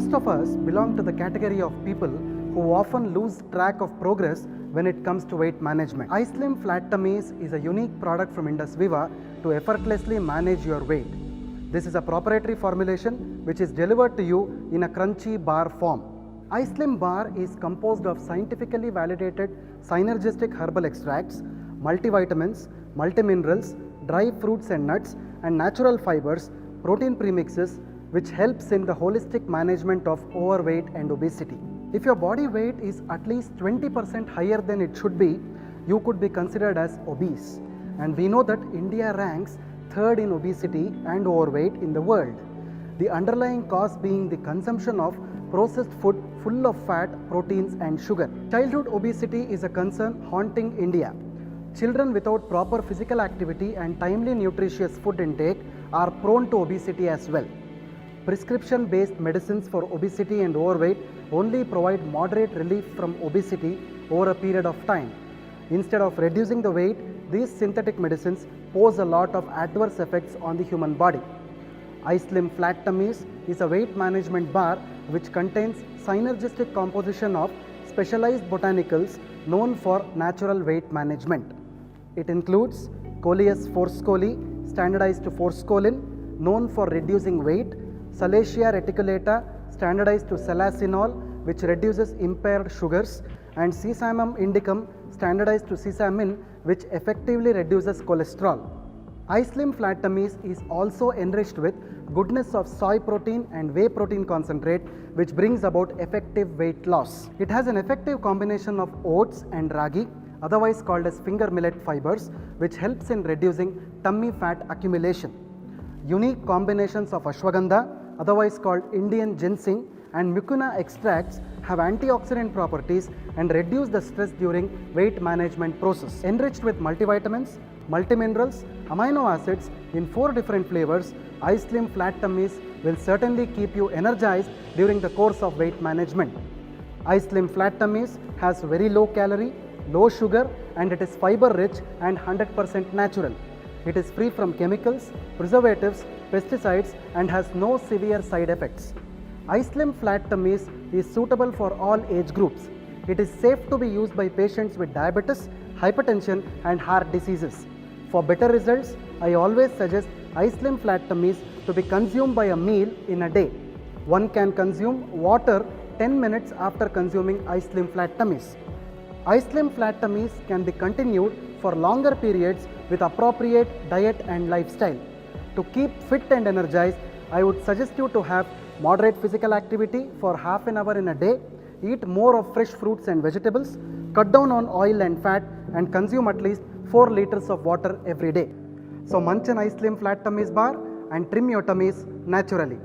Most of us belong to the category of people who often lose track of progress when it comes to weight management. iSlim Flat Tummies is a unique product from Indus Viva to effortlessly manage your weight. This is a proprietary formulation which is delivered to you in a crunchy bar form. iSlim bar is composed of scientifically validated synergistic herbal extracts, multivitamins, multiminerals, dry fruits and nuts, and natural fibers, protein premixes, which helps in the holistic management of overweight and obesity. If your body weight is at least 20% higher than it should be, you could be considered as obese. And we know that India ranks third in obesity and overweight in the world. The underlying cause being the consumption of processed food full of fat, proteins and sugar. Childhood obesity is a concern haunting India. Children without proper physical activity and timely nutritious food intake are prone to obesity as well. Prescription-based medicines for obesity and overweight only provide moderate relief from obesity over a period of time. Instead of reducing the weight, these synthetic medicines pose a lot of adverse effects on the human body. iSlim Flat Tummies is a weight management bar which contains synergistic composition of specialized botanicals known for natural weight management. It includes Coleus forscolli, standardized to forskolin, known for reducing weight, Salacia reticulata, standardized to salacinol, which reduces impaired sugars, and Sesamum indicum, standardized to sesamin, which effectively reduces cholesterol. iSlim Flat Tummies is also enriched with goodness of soy protein and whey protein concentrate, which brings about effective weight loss. It has an effective combination of oats and ragi, otherwise called as finger millet fibers, which helps in reducing tummy fat accumulation. Unique combinations of ashwagandha, otherwise called Indian ginseng, and mucuna extracts have antioxidant properties and reduce the stress during weight management process. Enriched with multivitamins, multiminerals, amino acids in 4 different flavors, iSlim Flat Tummies will certainly keep you energized during the course of weight management. iSlim Flat Tummies has very low calorie, low sugar, and it is fiber rich and 100% natural. It is free from chemicals, preservatives, pesticides, and has no severe side effects. iSlim Flat Tummies is suitable for all age groups. It is safe to be used by patients with diabetes, hypertension, and heart diseases. For better results, I always suggest iSlim Flat Tummies to be consumed by a meal in a day. One can consume water 10 minutes after consuming iSlim Flat Tummies. iSlim Flat Tummies can be continued for longer periods with appropriate diet and lifestyle. To keep fit and energized, I would suggest you to have moderate physical activity for half an hour in a day, eat more of fresh fruits and vegetables, cut down on oil and fat, and consume at least 4 liters of water every day. So munch an iSlim Flat Tummies bar and trim your tummies naturally.